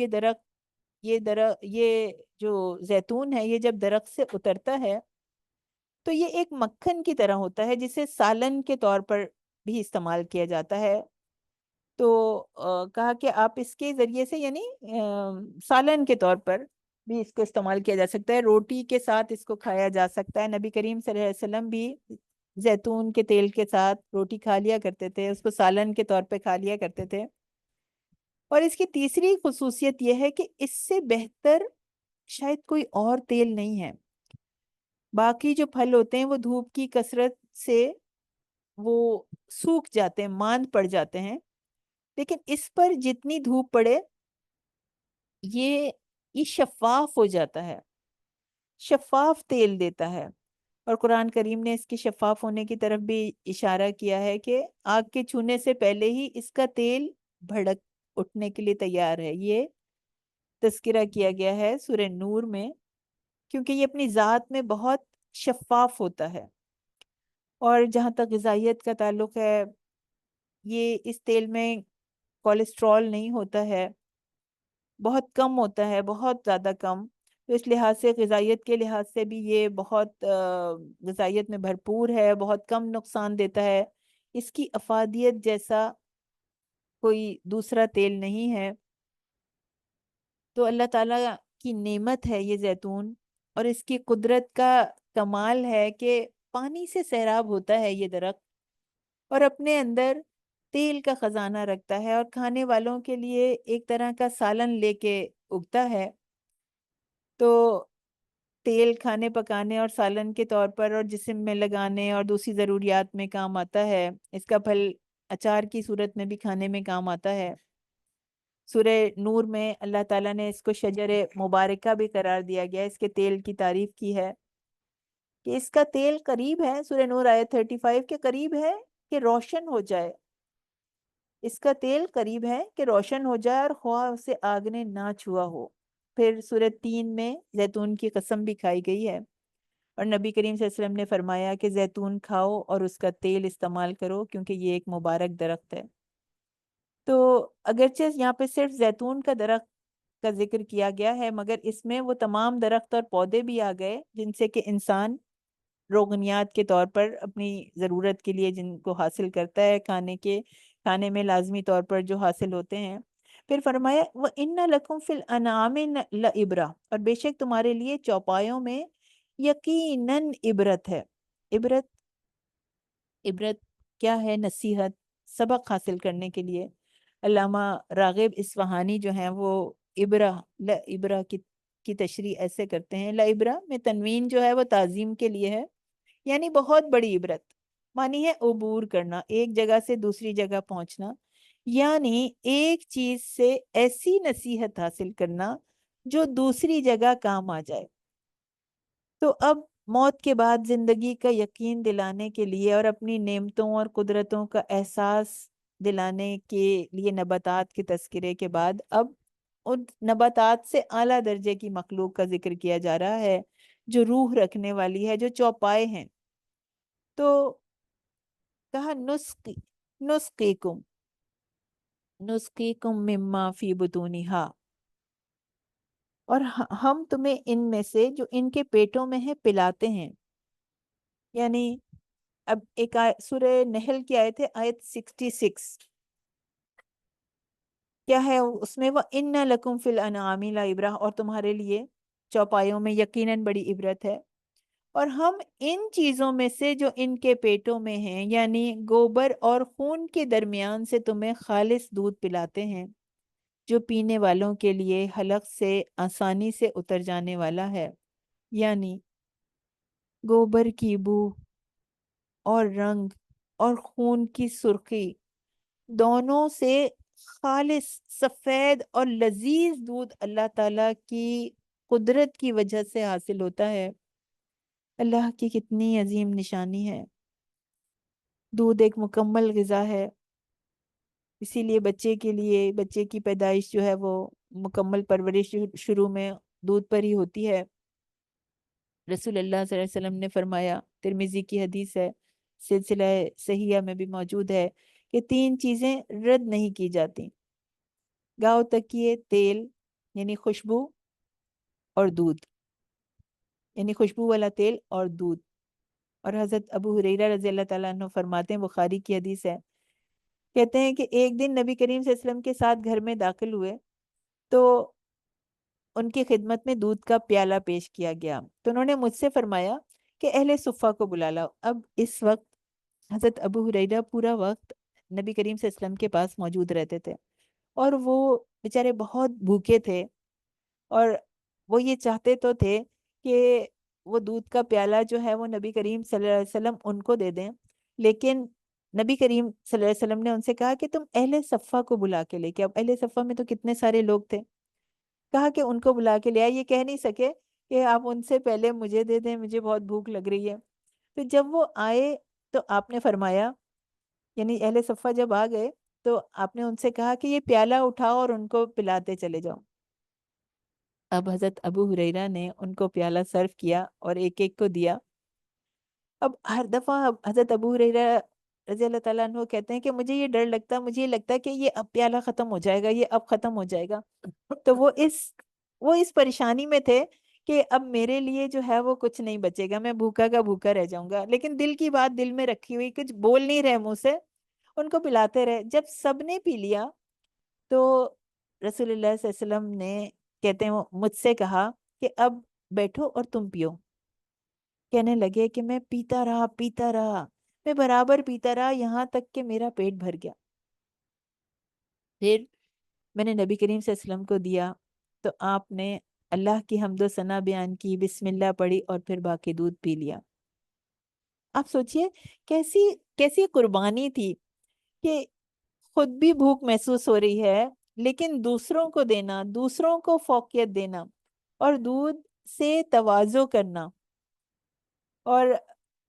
یہ جو زیتون ہے یہ جب درخت سے اترتا ہے تو یہ ایک مکھن کی طرح ہوتا ہے، جسے سالن کے طور پر بھی استعمال کیا جاتا ہے۔ تو کہا کہ آپ اس کے ذریعے سے یعنی سالن کے طور پر بھی اس کو استعمال کیا جا سکتا ہے، روٹی کے ساتھ اس کو کھایا جا سکتا ہے۔ نبی کریم صلی اللہ علیہ وسلم بھی زیتون کے تیل کے ساتھ روٹی کھا لیا کرتے تھے، اس کو سالن کے طور پہ کھا لیا کرتے تھے۔ اور اس کی تیسری خصوصیت یہ ہے کہ اس سے بہتر شاید کوئی اور تیل نہیں ہے۔ باقی جو پھل ہوتے ہیں وہ دھوپ کی کثرت سے وہ سوکھ جاتے ہیں، ماند پڑ جاتے ہیں، لیکن اس پر جتنی دھوپ پڑے یہ شفاف ہو جاتا ہے، شفاف تیل دیتا ہے۔ اور قرآن کریم نے اس کے شفاف ہونے کی طرف بھی اشارہ کیا ہے کہ آگ کے چھونے سے پہلے ہی اس کا تیل بھڑک اٹھنے کے لیے تیار ہے۔ یہ تذکرہ کیا گیا ہے سورہ نور میں، کیونکہ یہ اپنی ذات میں بہت شفاف ہوتا ہے۔ اور جہاں تک غذائیت کا تعلق ہے، یہ اس تیل میں کولیسٹرول نہیں ہوتا ہے، بہت کم ہوتا ہے، بہت زیادہ کم۔ تو اس لحاظ سے غذائیت کے لحاظ سے بھی یہ بہت غذائیت میں بھرپور ہے، بہت کم نقصان دیتا ہے۔ اس کی افادیت جیسا کوئی دوسرا تیل نہیں ہے۔ تو اللہ تعالیٰ کی نعمت ہے یہ زیتون، اور اس کی قدرت کا کمال ہے کہ پانی سے سیراب ہوتا ہے یہ درخت، اور اپنے اندر تیل کا خزانہ رکھتا ہے، اور کھانے والوں کے لیے ایک طرح کا سالن لے کے اگتا ہے۔ تو تیل کھانے پکانے اور سالن کے طور پر اور جسم میں لگانے اور دوسری ضروریات میں کام آتا ہے۔ اس کا پھل اچار کی صورت میں بھی کھانے میں کام آتا ہے۔ سورہ نور میں اللہ تعالیٰ نے اس کو شجر مبارکہ بھی قرار دیا گیا، اس کے تیل کی تعریف کی ہے کہ اس کا تیل قریب ہے، سورہ نور آیت 35 کے قریب ہے کہ روشن ہو جائے۔ اس کا تیل قریب ہے کہ روشن ہو جائے اور خواہ اسے آگ نے نہ چھوا ہو۔ پھر سورہ 3 میں زیتون کی قسم بھی کھائی گئی ہے، اور نبی کریم صلی اللہ علیہ وسلم نے فرمایا کہ زیتون کھاؤ اور اس کا تیل استعمال کرو، کیونکہ یہ ایک مبارک درخت ہے۔ تو اگرچہ یہاں پہ صرف زیتون کا درخت کا ذکر کیا گیا ہے، مگر اس میں وہ تمام درخت اور پودے بھی آ گئے جن سے کہ انسان روغنیات کے طور پر اپنی ضرورت کے لیے جن کو حاصل کرتا ہے، کھانے میں لازمی طور پر جو حاصل ہوتے ہیں۔ پھر فرمایا وَإِنَّ لَكُمْ فِي الْأَنْعَامِ لَعِبْرَةً، اور بے شک تمہارے لیے چوپایوں میں یقیناً عبرت ہے۔ عبرت کیا ہے؟ نصیحت، سبق حاصل کرنے کے لیے۔ علامہ راغب اصفہانی جو ہیں وہ لعبرہ کی تشریح ایسے کرتے ہیں، لعبرہ میں تنوین جو ہے وہ تعظیم کے لیے ہے، یعنی بہت بڑی عبرت، معنی ہے عبور کرنا، ایک جگہ سے دوسری جگہ پہنچنا، یعنی ایک چیز سے ایسی نصیحت حاصل کرنا جو دوسری جگہ کام آ جائے۔ تو اب موت کے بعد زندگی کا یقین دلانے کے لیے اور اپنی نعمتوں اور قدرتوں کا احساس دلانے کے لیے نباتات کے تذکرے کے بعد اب ان نباتات سے اعلیٰ درجے کی مخلوق کا ذکر کیا جا رہا ہے، جو روح رکھنے والی ہے، جو چوپائے ہیں۔ تو کہا نسقیکم نسقیکم مما فی بطونہا، اور ہم تمہیں ان میں سے جو ان کے پیٹوں میں ہے پلاتے ہیں۔ یعنی اب ایک سورہ نحل کی آیت ہے، آیت 66، کیا ہے اس میں؟ وَإِنَّ لَكُمْ فِي الْأَنْعَامِ لَعِبْرَةً، اور تمہارے لیے چوپایوں میں یقیناً بڑی عبرت ہے۔ اور ہم ان چیزوں میں سے جو ان کے پیٹوں میں ہیں، یعنی گوبر اور خون کے درمیان سے تمہیں خالص دودھ پلاتے ہیں، جو پینے والوں کے لیے حلق سے آسانی سے اتر جانے والا ہے۔ یعنی گوبر کی بو اور رنگ اور خون کی سرخی دونوں سے خالص سفید اور لذیذ دودھ اللہ تعالیٰ کی قدرت کی وجہ سے حاصل ہوتا ہے۔ اللہ کی کتنی عظیم نشانی ہے۔ دودھ ایک مکمل غذا ہے، اسی لیے بچے کے لیے بچے کی پیدائش جو ہے وہ مکمل پرورش شروع میں دودھ پر ہی ہوتی ہے۔ رسول اللہ صلی اللہ علیہ وسلم نے فرمایا، ترمذی کی حدیث ہے، سلسلہ صحیحہ میں بھی موجود ہے، کہ 3 چیزیں رد نہیں کی جاتی: گاؤ تکیے، تیل یعنی خوشبو، اور دودھ یعنی خوشبو والا تیل اور دودھ۔ اور حضرت ابو ہریرہ رضی اللہ تعالیٰ عنہ فرماتے ہیں، بخاری کی حدیث ہے، کہتے ہیں کہ ایک دن نبی کریم صلی اللہ علیہ وسلم کے ساتھ گھر میں داخل ہوئے تو ان کی خدمت میں دودھ کا پیالہ پیش کیا گیا، تو انہوں نے مجھ سے فرمایا کہ اہل صفہ کو بلا لاؤ۔ اب اس وقت حضرت ابو ہریرہ پورا وقت نبی کریم صلی اللہ علیہ وسلم کے پاس موجود رہتے تھے، اور وہ بیچارے بہت بھوکے تھے، اور وہ یہ چاہتے تو تھے کہ وہ دودھ کا پیالہ جو ہے وہ نبی کریم صلی اللہ علیہ وسلم ان کو دے دیں، لیکن نبی کریم صلی اللہ علیہ وسلم نے ان سے کہا کہ تم اہل صفہ کو بلا کے لے کے، اب اہل صفہ میں تو کتنے سارے لوگ تھے، کہا کہ ان کو بلا کے لے آئے، یہ کہہ نہیں سکے کہ آپ ان سے پہلے مجھے دے دیں، مجھے بہت بھوک لگ رہی ہے۔ تو جب وہ آئے تو آپ نے فرمایا، یعنی اہل صفہ جب آ گئے تو آپ نے ان سے کہا کہ یہ پیالہ اٹھاؤ اور ان کو پلاتے چلے جاؤ۔ اب حضرت ابو ہریرہ نے ان کو پیالہ سرو کیا اور ایک ایک کو دیا۔ اب ہر دفعہ حضرت ابو ہریرہ رضی اللہ تعالیٰ عنہ کہتے ہیں کہ مجھے یہ ڈر لگتا، مجھے یہ لگتا کہ یہ اب پیالہ ختم ہو جائے گا، یہ اب ختم ہو جائے گا۔ تو وہ اس پریشانی میں تھے کہ اب میرے لیے جو ہے وہ کچھ نہیں بچے گا، میں بھوکا کا بھوکا رہ جاؤں گا، لیکن دل کی بات دل میں رکھی ہوئی، کچھ بول نہیں رہے منہ سے، ان کو پلاتے رہے۔ جب سب نے پی لیا تو رسول اللہ صلی اللہ علیہ وسلم نے، کہتے ہیں، مجھ سے کہا کہ اب بیٹھو اور تم پیو۔ کہنے لگے کہ میں پیتا رہا، میں برابر پیتا رہا یہاں تک کہ میرا پیٹ بھر گیا۔ پھر میں نے نبی کریم صلی اللہ علیہ وسلم کو دیا تو آپ نے اللہ کی حمد و ثنا بیان کی، بسم اللہ پڑھی، اور پھر باقی دودھ پی لیا۔ آپ سوچئے کیسی کیسی قربانی تھی کہ خود بھی بھوک محسوس ہو رہی ہے، لیکن دوسروں کو دینا، دوسروں کو فوقیت دینا، اور دودھ سے تواضع کرنا۔ اور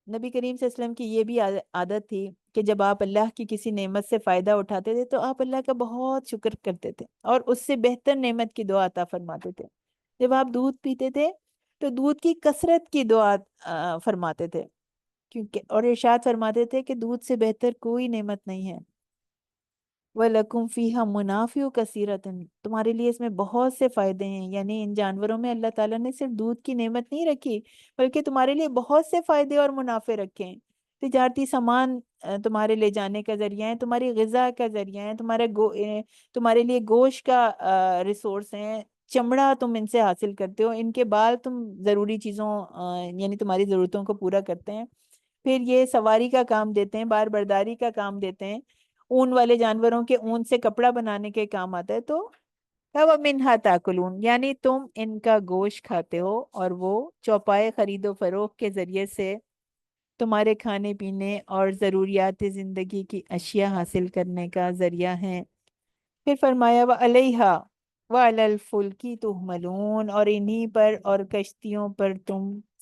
نبی کریم صلی اللہ علیہ وسلم کی یہ بھی عادت تھی کہ جب آپ اللہ کی کسی نعمت سے فائدہ اٹھاتے تھے تو آپ اللہ کا بہت شکر کرتے تھے اور اس سے بہتر نعمت کی دعا عطا فرماتے تھے۔ جب آپ دودھ پیتے تھے تو دودھ کی کثرت کی دعا فرماتے تھے، کیونکہ اور ارشاد فرماتے تھے کہ دودھ سے بہتر کوئی نعمت نہیں ہے۔ وَلَكُمْ فِيهَا مُنَافِعُ كَثِيرَةٌ، تمہارے لیے اس میں بہت سے فائدے ہیں، یعنی ان جانوروں میں اللہ تعالیٰ نے صرف دودھ کی نعمت نہیں رکھی، بلکہ تمہارے لیے بہت سے فائدے اور منافع رکھے ہیں۔ تجارتی سامان تمہارے لے جانے کا ذریعہ ہے، تمہاری غذا کا ذریعہ ہے، تمہارے لیے گوشت کا ریسورس ہیں، چمڑا تم ان سے حاصل کرتے ہو، ان کے بال تم ضروری چیزوں یعنی تمہاری ضرورتوں کو پورا کرتے ہیں۔ پھر یہ سواری کا کام دیتے ہیں، بار برداری کا کام دیتے ہیں، اون والے جانوروں کے اون سے کپڑا بنانے کے کام آتا ہے۔ تو وَمِنْهَا تَأْكُلُونَ، یعنی تم ان کا گوشت کھاتے ہو، اور وہ چوپائے خرید و فروخت کے ذریعے سے تمہارے کھانے پینے اور ضروریات زندگی کی اشیاء حاصل کرنے کا ذریعہ ہیں۔ پھر فرمایا وَعَلَيْهَا وَعَلَى الْفُلْكِ تُحْمَلُونَ، اور انہی پر اور کشتیوں پر تم